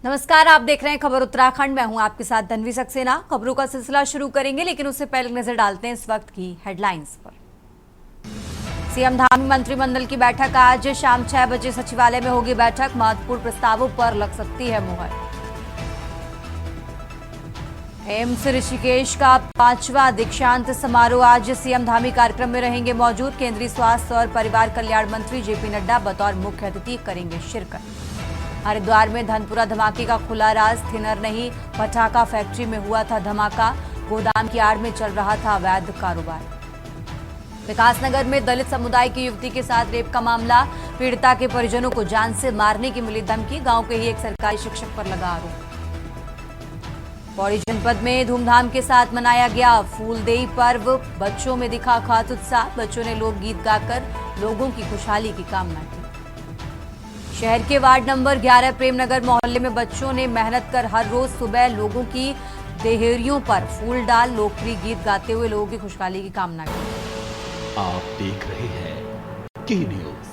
नमस्कार, आप देख रहे हैं खबर उत्तराखंड। मैं हूं आपके साथ धनवी सक्सेना। खबरों का सिलसिला शुरू करेंगे, लेकिन उससे पहले नजर डालते हैं इस वक्त की हेडलाइंस पर। सीएम धामी मंत्रिमंडल की बैठक आज शाम 6 बजे सचिवालय में होगी बैठक। महत्वपूर्ण प्रस्तावों पर लग सकती है मुहर। एम्स ऋषिकेश का 5वां दीक्षांत समारोह आज सीएम धामी कार्यक्रम में रहेंगे मौजूद। केंद्रीय स्वास्थ्य और परिवार कल्याण मंत्री जेपी नड्डा बतौर मुख्य अतिथि करेंगे शिरकत। हरिद्वार में धनपुरा धमाके का खुला राज, थिनर नहीं पटाखा फैक्ट्री में हुआ था धमाका। गोदाम की आड़ में चल रहा था अवैध कारोबार। विकासनगर में दलित समुदाय की युवती के साथ रेप का मामला, पीड़िता के परिजनों को जान से मारने की मिली धमकी। गांव के ही एक सरकारी शिक्षक पर लगा आरोप। पौड़ी जनपद में धूमधाम के साथ मनाया गया फूलदेई पर्व। बच्चों में दिखा खास उत्साह। बच्चों ने लोकगीत गाकर लोगों की खुशहाली की कामना की। शहर के वार्ड नंबर 11 प्रेमनगर मोहल्ले में बच्चों ने मेहनत कर हर रोज सुबह लोगों की देहरियों पर फूल डाल लोकप्रिय गीत गाते हुए लोगों की खुशहाली की कामना की। आप देख रहे हैं के न्यूज,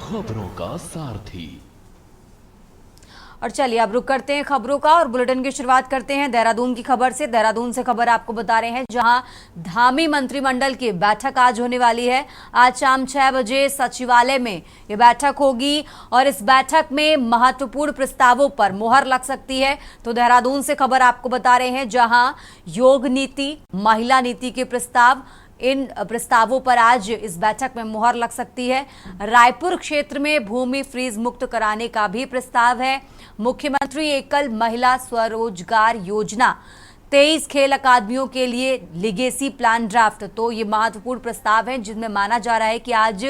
खबरों का सारथी। और चलिए अब रुक करते हैं खबरों का और बुलेटिन की शुरुआत करते हैं देहरादून की खबर से। देहरादून से खबर आपको बता रहे हैं, जहां धामी मंत्रिमंडल की बैठक आज होने वाली है। आज शाम 6 बजे सचिवालय में ये बैठक होगी और इस बैठक में महत्वपूर्ण प्रस्तावों पर मुहर लग सकती है। तो देहरादून से खबर आपको बता रहे हैं, जहां योग नीति, महिला नीति के प्रस्ताव, इन प्रस्तावों पर आज इस बैठक में मुहर लग सकती है। रायपुर क्षेत्र में भूमि फ्रीज मुक्त कराने का भी प्रस्ताव है। मुख्यमंत्री एकल महिला स्वरोजगार योजना, 23 खेल अकादमियों के लिए लिगेसी प्लान ड्राफ्ट। तो ये महत्वपूर्ण प्रस्ताव हैं, जिनमें माना जा रहा है कि आज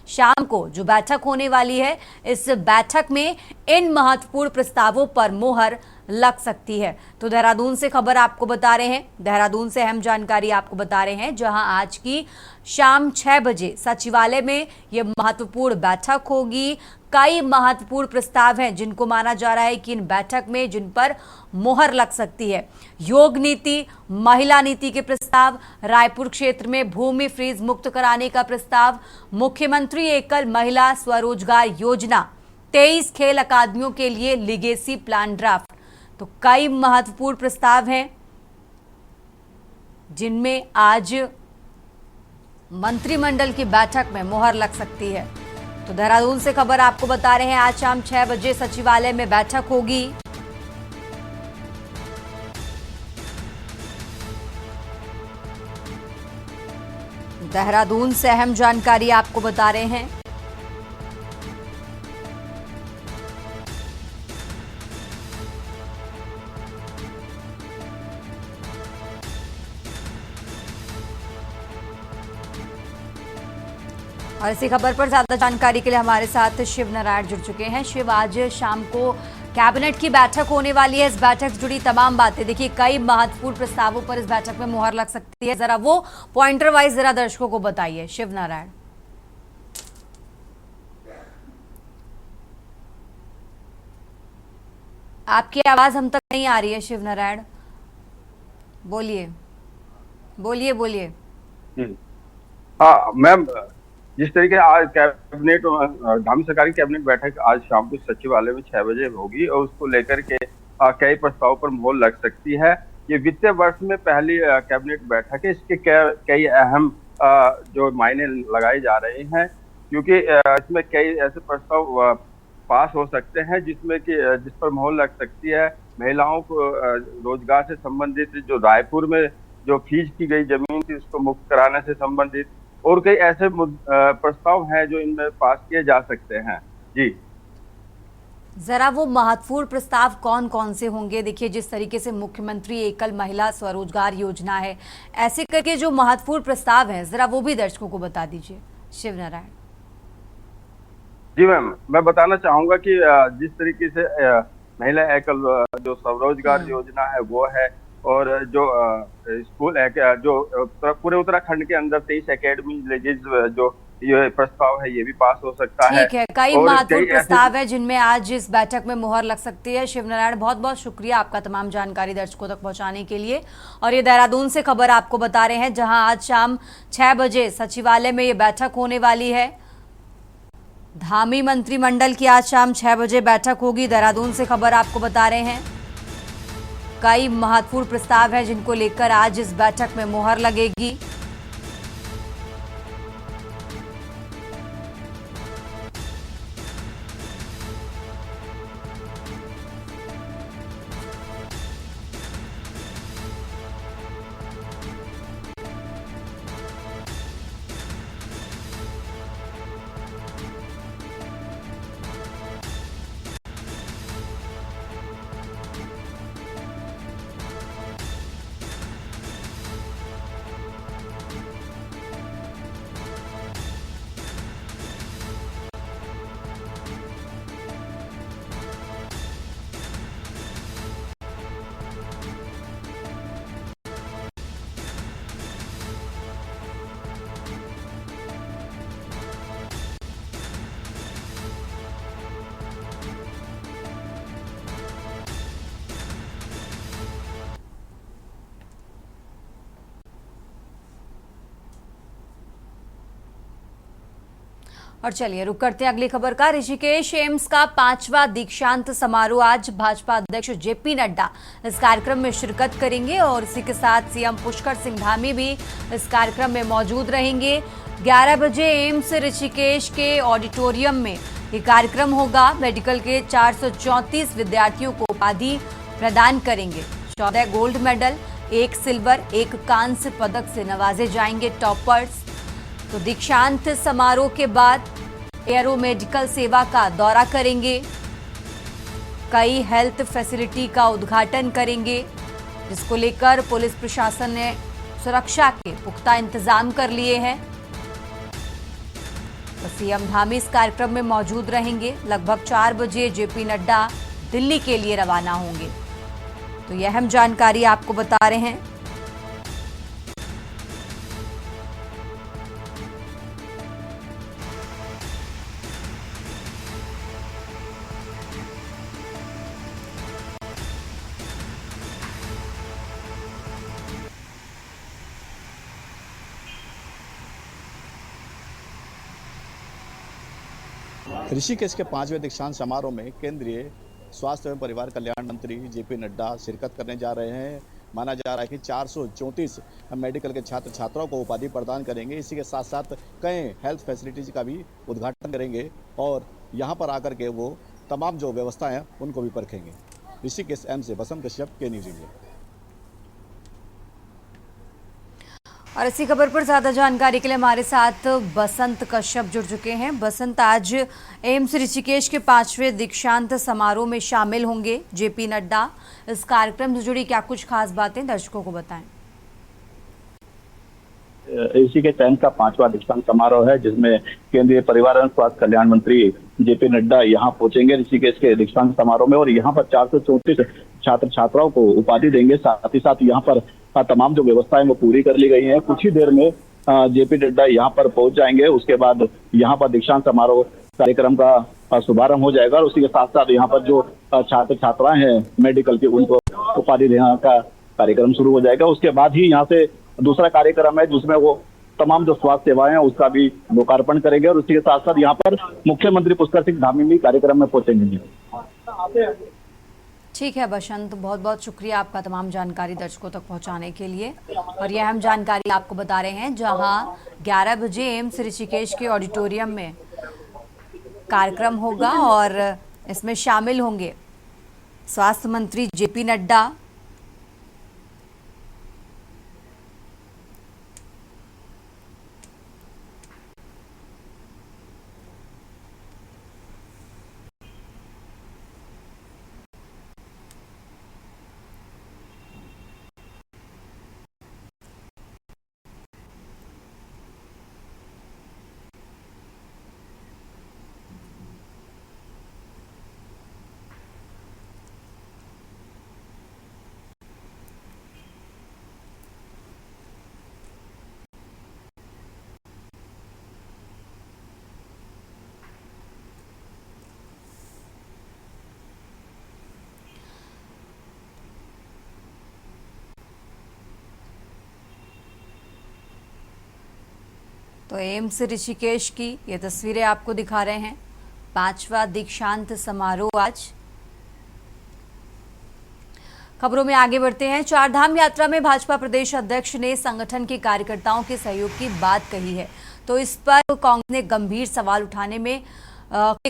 शाम को जो बैठक होने वाली है, इस बैठक में इन महत्वपूर्ण प्रस्तावों पर मुहर लग सकती है। तो देहरादून से खबर आपको बता रहे हैं, देहरादून से अहम जानकारी आपको बता रहे हैं, जहां आज की शाम 6 बजे सचिवालय में यह महत्वपूर्ण बैठक होगी। कई महत्वपूर्ण प्रस्ताव हैं जिनको माना जा रहा है कि इन बैठक में जिन पर मुहर लग सकती है। योग नीति, महिला नीति के प्रस्ताव, रायपुर क्षेत्र में भूमि फ्रीज मुक्त कराने का प्रस्ताव, मुख्यमंत्री एकल महिला स्वरोजगार योजना, 23 खेल अकादमियों के लिए लिगेसी प्लान ड्राफ्ट। तो कई महत्वपूर्ण प्रस्ताव हैं जिनमें आज मंत्रिमंडल की बैठक में मुहर लग सकती है। तो देहरादून से खबर आपको बता रहे हैं, आज शाम 6 बजे सचिवालय में बैठक होगी। देहरादून से अहम जानकारी आपको बता रहे हैं। और इसी खबर पर ज्यादा जानकारी के लिए हमारे साथ शिव नारायण जुड़ चुके हैं। शिव, आज शाम को कैबिनेट की बैठक होने वाली है। इस बैठक से जुड़ी तमाम बातें, देखिए कई महत्वपूर्ण प्रस्तावों पर इस बैठक में मुहर लग सकती है। जरा वो पॉइंटर वाइज जरा दर्शकों को बताइए, शिव नारायण। आपकी आवाज हम तक नहीं आ रही है शिव नारायण, बोलिए बोलिए बोलिए। हाँ मैम, जिस तरीके आज कैबिनेट धामी सरकारी कैबिनेट बैठक आज शाम को सचिवालय में 6 बजे होगी और उसको लेकर के कई प्रस्तावों पर मुहर लग सकती है। ये वित्तीय वर्ष में पहली कैबिनेट बैठक है। इसके कई अहम जो मायने लगाए जा रहे हैं, क्योंकि इसमें कई ऐसे प्रस्ताव पास हो सकते हैं जिस पर मुहर लग सकती है। महिलाओं को रोजगार से संबंधित, जो रायपुर में जो फीज की गई जमीन थी उसको मुक्त कराने से संबंधित, और कई ऐसे प्रस्ताव हैं जो इनमें पास किए जा सकते हैं। जी, जरा वो महत्वपूर्ण प्रस्ताव कौन कौन से होंगे? देखिए, जिस तरीके से मुख्यमंत्री एकल महिला स्वरोजगार योजना है, ऐसे करके जो महत्वपूर्ण प्रस्ताव है, जरा वो भी दर्शकों को बता दीजिए शिव नारायण। जी मैम, मैं बताना चाहूंगा कि जिस तरीके से महिला एकल जो स्वरोजगार योजना है वो है, और जो स्कूल है, जो पूरे उत्तराखंड के अंदर 23 एकेडमी जो ये प्रस्ताव है, ये भी पास हो सकता है। ठीक है, कई महत्वपूर्ण प्रस्ताव है जिनमें आज इस बैठक में मुहर लग सकती है। शिव नारायण, बहुत बहुत शुक्रिया आपका तमाम जानकारी दर्शकों तक पहुंचाने के लिए। और ये देहरादून से खबर आपको बता रहे हैं, जहां आज शाम 6 बजे सचिवालय में ये बैठक होने वाली है। धामी मंत्रिमंडल की आज शाम 6 बजे बैठक होगी। देहरादून से खबर आपको बता रहे हैं। कई महत्वपूर्ण प्रस्ताव हैं जिनको लेकर आज इस बैठक में मुहर लगेगी। और चलिए रुक करते हैं अगली खबर का। ऋषिकेश एम्स का 5वां दीक्षांत समारोह आज भाजपा अध्यक्ष जेपी नड्डा इस कार्यक्रम में शिरकत करेंगे और इसी के साथ सीएम पुष्कर सिंह धामी भी इस कार्यक्रम में मौजूद रहेंगे। 11 बजे एम्स ऋषिकेश के ऑडिटोरियम में ये कार्यक्रम होगा। मेडिकल के 434 विद्यार्थियों को उपाधि प्रदान करेंगे। 14 गोल्ड मेडल, 1 सिल्वर, 1 कांस्य पदक से नवाजे जाएंगे टॉपर्स। तो दीक्षांत समारोह के बाद एरो मेडिकल सेवा का दौरा करेंगे। कई हेल्थ फैसिलिटी का उद्घाटन करेंगे, जिसको लेकर पुलिस प्रशासन ने सुरक्षा के पुख्ता इंतजाम कर लिए हैं। तो सीएम धामी इस कार्यक्रम में मौजूद रहेंगे। लगभग 4 बजे जेपी नड्डा दिल्ली के लिए रवाना होंगे। तो यह अहम जानकारी आपको बता रहे हैं। ऋषिकेश के 5वें दीक्षांत समारोह में केंद्रीय स्वास्थ्य एवं परिवार कल्याण मंत्री जेपी नड्डा शिरकत करने जा रहे हैं। माना जा रहा है कि 434 मेडिकल के छात्र छात्राओं को उपाधि प्रदान करेंगे। इसी के साथ साथ कई हेल्थ फैसिलिटीज का भी उद्घाटन करेंगे और यहाँ पर आकर के वो तमाम जो व्यवस्थाएं हैं उनको भी परखेंगे। ऋषिकेश एम्स से बसंत कश्यप, के न्यूज़ इंडिया। और इसी खबर पर ज्यादा जानकारी के लिए हमारे साथ बसंत कश्यप जुड़ चुके हैं। बसंत, आज एम्स ऋषिकेश के 5वें दीक्षांत समारोह में शामिल होंगे जेपी नड्डा। इस कार्यक्रम से जुड़ी क्या कुछ खास बातें दर्शकों को बताएं? ऋषिकेश एम्स का 5वां दीक्षांत समारोह है, जिसमें केंद्रीय परिवार एवं स्वास्थ्य कल्याण मंत्री जेपी नड्डा यहाँ पहुंचेंगे ऋषिकेश के दीक्षांत समारोह में और यहाँ पर 434 छात्र छात्राओं को उपाधि देंगे। साथ ही साथ यहाँ पर तमाम जो व्यवस्थाएं वो पूरी कर ली गई हैं। कुछ ही देर में जेपी नड्डा यहाँ पर पहुंच जाएंगे। उसके बाद यहाँ पर दीक्षांत समारोह कार्यक्रम का शुभारंभ हो जाएगा और उसी के साथ साथ यहाँ पर जो छात्र छात्राएं हैं मेडिकल के, उनको उपाधि देने का कार्यक्रम शुरू हो जाएगा। उसके बाद ही यहाँ से दूसरा कार्यक्रम है जिसमें वो तमाम जो स्वास्थ्य सेवाएं हैं उसका भी लोकार्पण करेंगे और उसी के साथ साथ यहाँ पर मुख्यमंत्री पुष्कर सिंह धामी भी कार्यक्रम में पहुंचेंगे। ठीक है बसंत, बहुत बहुत शुक्रिया आपका तमाम जानकारी दर्शकों तक पहुंचाने के लिए। और यह हम जानकारी आपको बता रहे हैं, जहां 11 बजे एम्स ऋषिकेश के ऑडिटोरियम में कार्यक्रम होगा और इसमें शामिल होंगे स्वास्थ्य मंत्री जेपी नड्डा, तो एम्स ऋषिकेश की ये तस्वीरें आपको दिखा रहे हैं। 5वां दीक्षांत समारोह आज। खबरों में आगे बढ़ते हैं। चारधाम यात्रा में भाजपा प्रदेश अध्यक्ष ने संगठन के कार्यकर्ताओं के सहयोग की बात कही है, तो इस पर कांग्रेस ने गंभीर सवाल उठाने में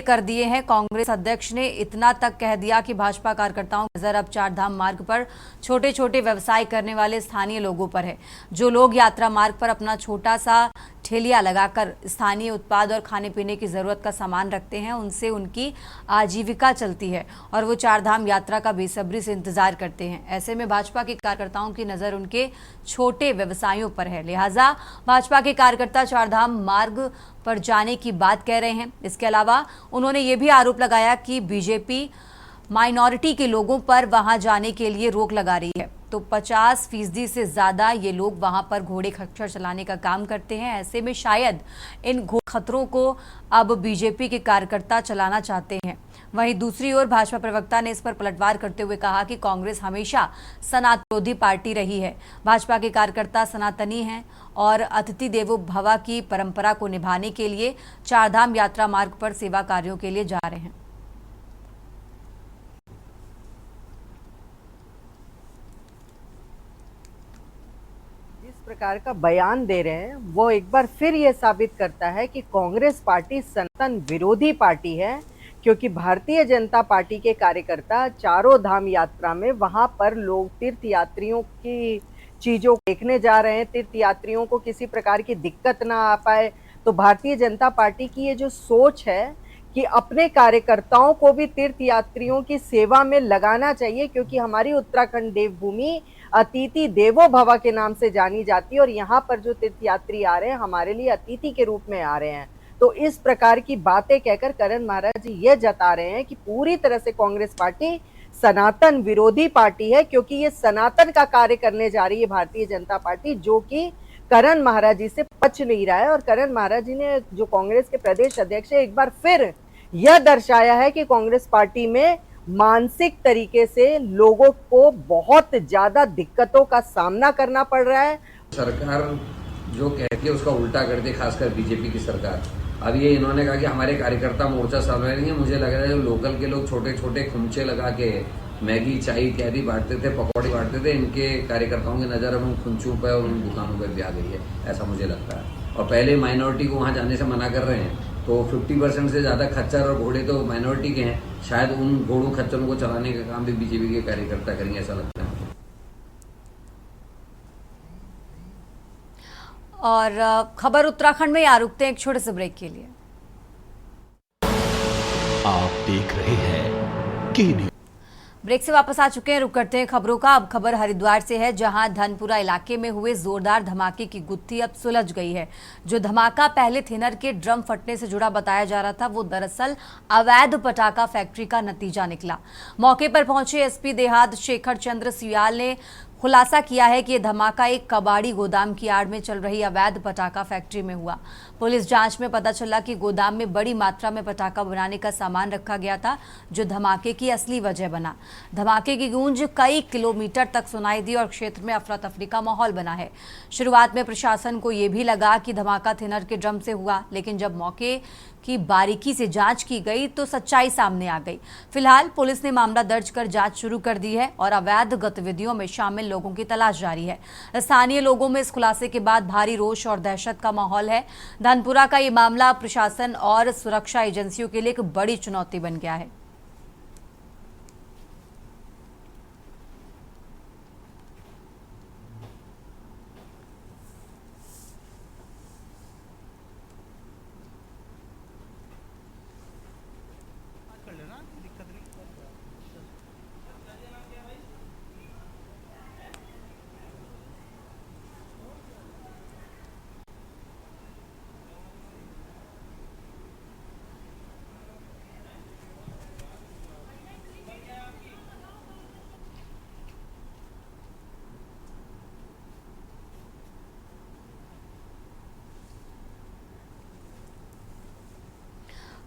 कर दिए हैं। कांग्रेस अध्यक्ष ने इतना तक कह दिया कि भाजपा कार्यकर्ताओं की नजर अब चारधाम मार्ग पर छोटे छोटे व्यवसाय करने वाले स्थानीय लोगों पर है। जो लोग यात्रा मार्ग पर अपना छोटा सा ठेलिया लगाकर स्थानीय उत्पाद और खाने पीने की जरूरत का सामान रखते हैं, उनसे उनकी आजीविका चलती है और वो चारधाम यात्रा का बेसब्री से इंतजार करते हैं। ऐसे में भाजपा के कार्यकर्ताओं की नजर उनके छोटे व्यवसायों पर है, लिहाजा भाजपा के कार्यकर्ता चारधाम मार्ग पर जाने की बात कह रहे हैं। इसके अलावा उन्होंने ये भी आरोप लगाया कि बीजेपी माइनॉरिटी के लोगों पर वहां जाने के लिए रोक लगा रही है, तो 50% से ज्यादा ये लोग वहां पर घोड़े खच्चर चलाने का काम करते हैं। ऐसे में शायद इन खतरों को अब बीजेपी के कार्यकर्ता चलाना चाहते हैं। वहीं दूसरी ओर भाजपा प्रवक्ता ने इस पर पलटवार करते हुए कहा कि कांग्रेस हमेशा सनातन विरोधी पार्टी रही है। भाजपा के कार्यकर्ता सनातनी हैं और अतिथि देवो भव की परंपरा को निभाने के लिए चारधाम यात्रा मार्ग पर सेवा कार्यों के लिए जा रहे हैं। प्रकार का बयान दे रहे हैं वो एक बार फिर ये साबित करता है कि कांग्रेस पार्टी सनातन विरोधी पार्टी है, क्योंकि भारतीय जनता पार्टी के कार्यकर्ता चारों धाम यात्रा में वहां पर लोग तीर्थ यात्रियों की चीजों को देखने जा रहे हैं, तीर्थ यात्रियों को किसी प्रकार की दिक्कत ना आ पाए। तो भारतीय जनता पार्टी की ये जो सोच है कि अपने कार्यकर्ताओं को भी तीर्थ यात्रियों की सेवा में लगाना चाहिए, क्योंकि हमारी उत्तराखंड देवभूमि अतिथि देवो भव के नाम से जानी जाती है और यहाँ पर जो तीर्थ यात्री आ रहे हैं हमारे लिए अतिथि के रूप में आ रहे हैं। तो इस प्रकार की बातें कहकर करण महाराज जी ये जता रहे हैं कि पूरी तरह से कांग्रेस पार्टी सनातन विरोधी पार्टी है, क्योंकि ये सनातन का कार्य करने जा रही है भारतीय जनता पार्टी, जो कि करण महाराज जी से पच नहीं रहा है। और करण महाराज जी ने, जो कांग्रेस के प्रदेश अध्यक्ष है, एक बार फिर यह दर्शाया है कि कांग्रेस पार्टी में मानसिक तरीके से लोगों को बहुत ज्यादा दिक्कतों का सामना करना पड़ रहा है। सरकार जो कहती है उसका उल्टा करती है, खासकर बीजेपी की सरकार। अब ये इन्होंने कहा कि हमारे कार्यकर्ता मोर्चा संभाल रहे हैं। मुझे लग रहा है जो लोकल के लोग छोटे छोटे खुमचे लगा के मैगी चाय इत्यादि बांटते थे, पकौड़ी बांटते थे, इनके कार्यकर्ताओं की नजर अब उन खुंचों पर और उन दुकानों पर भी आ गई है, ऐसा मुझे लगता है। और पहले माइनॉरिटी को वहां जाने से मना कर रहे हैं, तो 50% से ज्यादा खच्चर और घोड़े तो माइनॉरिटी के हैं। शायद उन घोड़ों खच्चरों को चलाने का काम भी बीजेपी के कार्यकर्ता करेंगे, ऐसा लगता है मुझे। और खबर उत्तराखंड में, यहाँ रुकते हैं एक छोटे से ब्रेक के लिए। आप देख रहे हैं की न्यूज। ब्रेक से वापस आ चुके हैं, रुक करते हैं खबरों का। अब खबर हरिद्वार से है, जहां धनपुरा इलाके में हुए जोरदार धमाके की गुत्थी अब सुलझ गई है। जो धमाका पहले थिनर के ड्रम फटने से जुड़ा बताया जा रहा था, वो दरअसल अवैध पटाखा फैक्ट्री का नतीजा निकला। मौके पर पहुंचे एसपी देहात शेखर चंद्र सियाल ने खुलासा किया है कि यह धमाका एक कबाड़ी गोदाम की आड़ में चल रही अवैध पटाखा फैक्ट्री में हुआ। पुलिस जांच में पता चला कि गोदाम में बड़ी मात्रा में पटाखा बनाने का सामान रखा गया था, जो धमाके की असली वजह बना। धमाके की गूंज कई किलोमीटर तक सुनाई दी और क्षेत्र में अफरा तफरी का माहौल बना है। शुरुआत में प्रशासन को यह भी लगा कि धमाका थिनर के ड्रम से हुआ, लेकिन जब मौके की बारीकी से जांच की गई तो सच्चाई सामने आ गई। फिलहाल पुलिस ने मामला दर्ज कर जांच शुरू कर दी है और अवैध गतिविधियों में शामिल लोगों की तलाश जारी है। स्थानीय लोगों में इस खुलासे के बाद भारी रोष और दहशत का माहौल है। धनपुरा का ये मामला प्रशासन और सुरक्षा एजेंसियों के लिए एक बड़ी चुनौती बन गया है।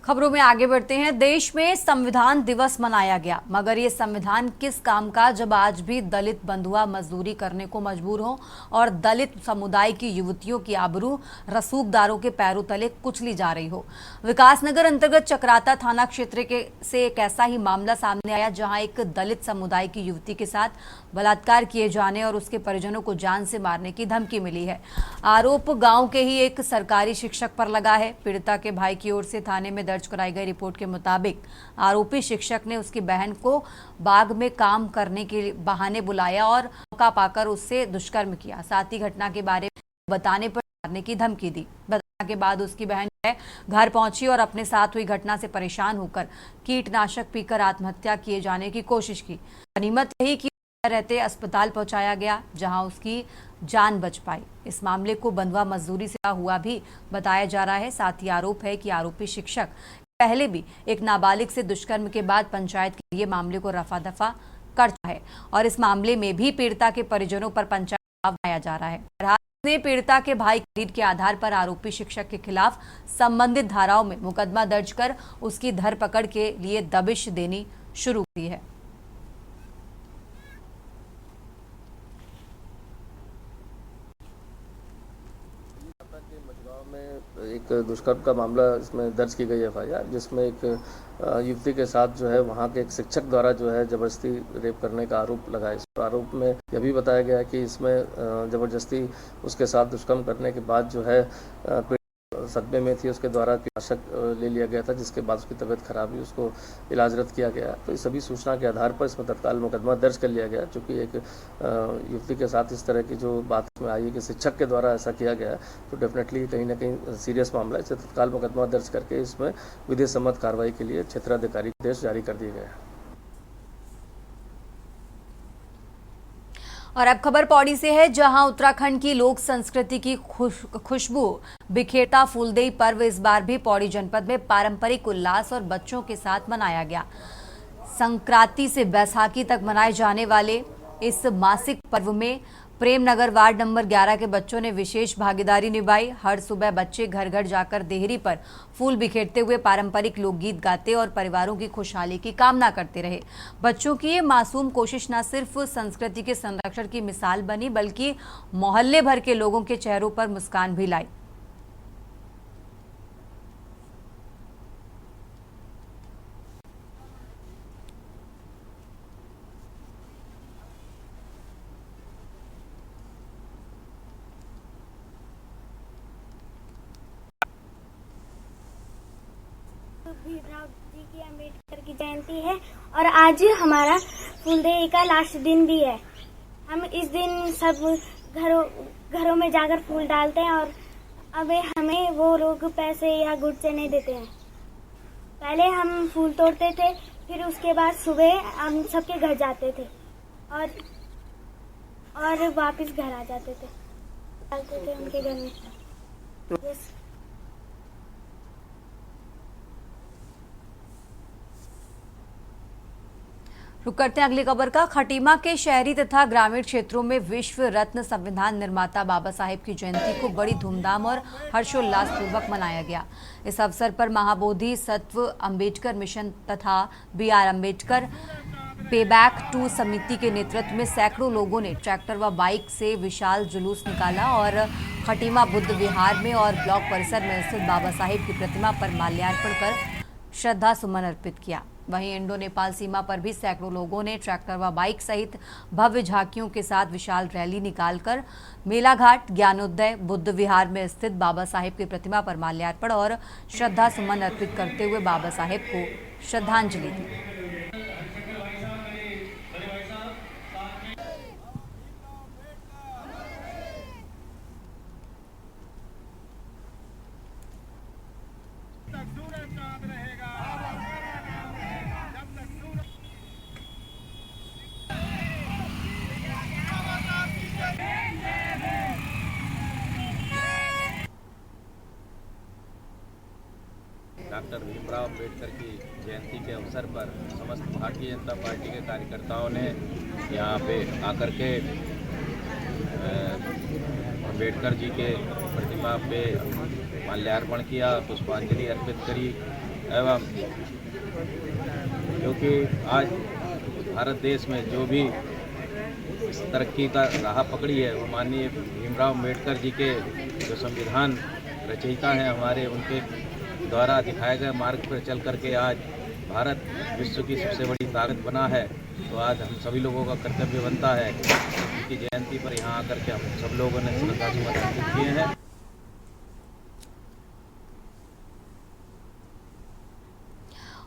खबरों में आगे बढ़ते हैं। देश में संविधान दिवस मनाया गया, मगर ये संविधान किस काम का जब आज भी दलित बंधुआ मजदूरी करने को मजबूर हो और दलित समुदाय की युवतियों की आबरू रसूखदारों के पैरों तले कुचली जा रही हो। विकासनगर अंतर्गत चक्राता थाना क्षेत्र से एक ऐसा ही मामला सामने आया, जहां एक दलित समुदाय की युवती के साथ बलात्कार किए जाने और उसके परिजनों को जान से मारने की धमकी मिली है। आरोप गाँव के ही एक सरकारी शिक्षक पर लगा है। पीड़िता के भाई की ओर से थाने में दर्ज कराई गई रिपोर्ट के मुताबिक आरोपी शिक्षक ने उसकी बहन को बाग में काम करने के बहाने बुलाया और मौका पाकर उससे दुष्कर्म किया। साथ ही घटना के बारे में बताने पर मारने की धमकी दी। बताने के बाद उसकी बहन घर पहुंची और अपने साथ हुई घटना से परेशान होकर कीटनाशक पीकर आत्महत्या किए जाने की कोशिश की। गनीमत यही कि रहते अस्पताल पहुंचाया गया, जहां उसकी जान बच पाई। इस मामले को बंधुआ मजदूरी से हुआ भी बताया जा रहा है। साथ ही आरोप है कि आरोपी शिक्षक पहले भी एक नाबालिग से दुष्कर्म के बाद पंचायत के लिए मामले को रफा दफा कर चुका है और इस मामले में भी पीड़िता के परिजनों पर पंचायत दबाव बनाया जा रहा है। ने पीड़िता के भाई की लीड के आधार पर आरोपी शिक्षक के खिलाफ संबंधित धाराओं में मुकदमा दर्ज कर उसकी धरपकड़ के लिए दबिश देनी शुरू की है। एक दुष्कर्म का मामला इसमें दर्ज की गई एफआईआर, जिसमें एक युवती के साथ जो है वहाँ के एक शिक्षक द्वारा जो है जबरदस्ती रेप करने का आरोप लगा। इस आरोप में यह भी बताया गया कि इसमें जबरदस्ती उसके साथ दुष्कर्म करने के बाद जो है सदमे में थी, उसके द्वारा कीटनाशक ले लिया गया था, जिसके बाद उसकी तबीयत खराब हुई, उसको इलाजरत किया गया। तो इस सभी सूचना के आधार पर इसमें तत्काल मुकदमा दर्ज कर लिया गया। चूँकि एक युवती के साथ इस तरह की जो बात में आई है कि शिक्षक के द्वारा ऐसा किया गया, तो डेफिनेटली कहीं ना कहीं सीरियस मामला है। इसे तत्काल मुकदमा दर्ज करके इसमें विधि सम्मत कार्रवाई के लिए क्षेत्राधिकारी को निर्देश जारी कर दिए गए हैं। और अब खबर पौड़ी से है, जहां उत्तराखंड की लोक संस्कृति की खुशबू बिखेरता फूलदेई पर्व इस बार भी पौड़ी जनपद में पारंपरिक उल्लास और बच्चों के साथ मनाया गया। संक्रांति से बैसाखी तक मनाए जाने वाले इस मासिक पर्व में प्रेमनगर वार्ड नंबर 11 के बच्चों ने विशेष भागीदारी निभाई। हर सुबह बच्चे घर घर जाकर देहरी पर फूल बिखेरते हुए पारंपरिक लोकगीत गाते और परिवारों की खुशहाली की कामना करते रहे। बच्चों की ये मासूम कोशिश न सिर्फ संस्कृति के संरक्षण की मिसाल बनी, बल्कि मोहल्ले भर के लोगों के चेहरों पर मुस्कान भी लाई। भीमराव जी की अम्बेडकर की जयंती है और आज हमारा फूलदेई का लास्ट दिन भी है। हम इस दिन सब घरों में जाकर फूल डालते हैं और अब हमें वो लोग पैसे या गुड से नहीं देते हैं। पहले हम फूल तोड़ते थे, फिर उसके बाद सुबह हम सबके घर जाते थे और वापस घर आ जाते थे, डालते थे उनके घर में। रुक करते हैं अगली खबर का। खटीमा के शहरी तथा ग्रामीण क्षेत्रों में विश्व रत्न संविधान निर्माता बाबा साहेब की जयंती को बड़ी धूमधाम और हर्षोल्लास पूर्वक मनाया गया। इस अवसर पर महाबोधि सत्व अम्बेडकर मिशन तथा BR अम्बेडकर पेबैक 2 समिति के नेतृत्व में सैकड़ों लोगों ने ट्रैक्टर व बाइक से विशाल जुलूस निकाला और खटीमा बुद्ध विहार में और ब्लॉक परिसर में स्थित बाबा साहेब की प्रतिमा पर माल्यार्पण कर श्रद्धा सुमन अर्पित किया। वहीं इंडो नेपाल सीमा पर भी सैकड़ों लोगों ने ट्रैक्टर व बाइक सहित भव्य झांकियों के साथ विशाल रैली निकालकर मेलाघाट, ज्ञानोदय, बुद्ध विहार में स्थित बाबा साहेब की प्रतिमा पर माल्यार्पण और श्रद्धा सुमन अर्पित करते हुए बाबा साहेब को श्रद्धांजलि दी। डॉक्टर भीमराव अम्बेडकर की जयंती के अवसर पर समस्त भारतीय जनता पार्टी के कार्यकर्ताओं ने यहाँ पे आकर के अम्बेडकर जी के प्रतिमा पे माल्यार्पण किया, पुष्पांजलि अर्पित करी एवं क्योंकि आज भारत देश में जो भी इस तरक्की का राह पकड़ी है वो माननीय भीमराव अम्बेडकर जी के जो संविधान रचयिता हैं हमारे, उनके द्वारा दिखाए गए मार्ग पर चल करके आज भारत विश्व की सबसे बड़ी ताकत बना है। तो आज हम सभी लोगों का कर्तव्य बनता है उनकी जयंती पर यहाँ आकर के हम सब लोगों ने श्रद्धासुमन अर्पित किए हैं।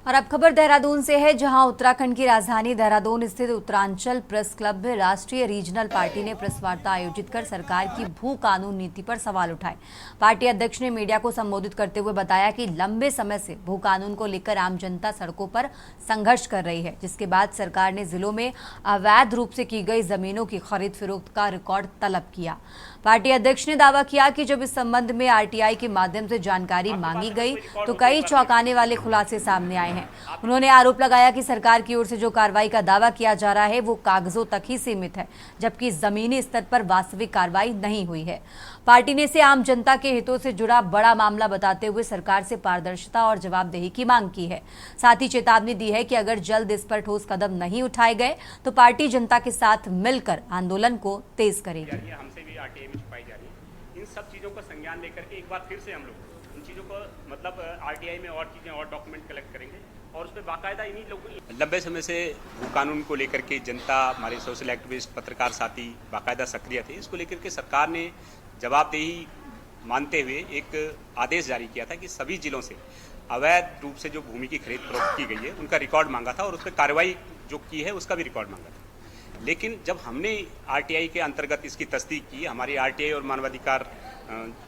और अब खबर देहरादून से है, जहां उत्तराखंड की राजधानी देहरादून स्थित उत्तरांचल प्रेस क्लब में राष्ट्रीय रीजनल पार्टी ने प्रेस वार्ता आयोजित कर सरकार की भू कानून नीति पर सवाल उठाए। पार्टी अध्यक्ष ने मीडिया को संबोधित करते हुए बताया कि लंबे समय से भू कानून को लेकर आम जनता सड़कों पर संघर्ष कर रही है, जिसके बाद सरकार ने जिलों में अवैध रूप से की गई जमीनों की खरीद फरोख्त का रिकॉर्ड तलब किया। पार्टी अध्यक्ष ने दावा किया कि जब इस संबंध में आरटीआई के माध्यम से जानकारी मांगी गई तो कई चौंकाने वाले खुलासे सामने आए हैं। उन्होंने आरोप लगाया कि सरकार की ओर से जो कार्रवाई का दावा किया जा रहा है वो कागजों तक ही सीमित है, जबकि जमीनी स्तर पर वास्तविक कार्रवाई नहीं हुई है। पार्टी ने इसे आम जनता के हितों से जुड़ा बड़ा मामला बताते हुए सरकार से पारदर्शिता और जवाबदेही की मांग की है। साथ ही चेतावनी दी है कि अगर जल्द इस पर ठोस कदम नहीं उठाए गए तो पार्टी जनता के साथ मिलकर आंदोलन को तेज करेगी। आरटीआई में छुपाई जा रही है, इन सब चीज़ों का संज्ञान लेकर के एक बार फिर से हम लोग इन चीज़ों को मतलब आरटीआई में और चीज़ें और डॉक्यूमेंट कलेक्ट करेंगे और उस पर बाकायदा इन्हीं लोगों लंबे समय से भू कानून को लेकर के जनता, हमारे सोशल एक्टिविस्ट, पत्रकार साथी बाकायदा सक्रिय थे। इसको लेकर के सरकार ने जवाबदेही मानते हुए एक आदेश जारी किया था कि सभी जिलों से अवैध रूप से जो भूमि की खरीद फरोख्त की गई है उनका रिकॉर्ड मांगा था और उस पर कार्रवाई जो की है उसका भी रिकॉर्ड मांगा था। लेकिन जब हमने आरटीआई के अंतर्गत इसकी तस्दीक की, हमारी आरटीआई और मानवाधिकार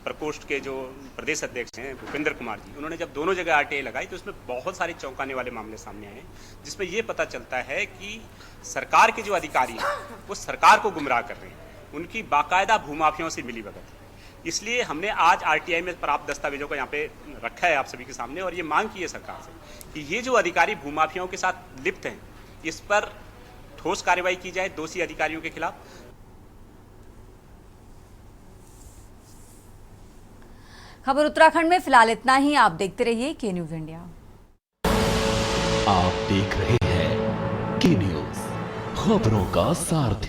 प्रकोष्ठ के जो प्रदेश अध्यक्ष हैं भूपेंद्र कुमार जी, उन्होंने जब दोनों जगह आरटीआई लगाई तो उसमें बहुत सारे चौंकाने वाले मामले सामने आए, जिसमें ये पता चलता है कि सरकार के जो अधिकारी हैं वो सरकार को गुमराह कर रहे हैं, उनकी बाकायदा भूमाफियाओं से मिली भगत है। इसलिए हमने आज आरटीआई में प्राप्त दस्तावेजों को यहाँ पे रखा है आप सभी के सामने और ये मांग की है सरकार से कि ये जो अधिकारी भूमाफियाओं के साथ लिप्त हैं इस पर ठोस कार्रवाई की जाए दोषी अधिकारियों के खिलाफ। खबर उत्तराखंड में फिलहाल इतना ही। आप देखते रहिए के न्यूज इंडिया। आप देख रहे हैं के न्यूज, खबरों का सारथी।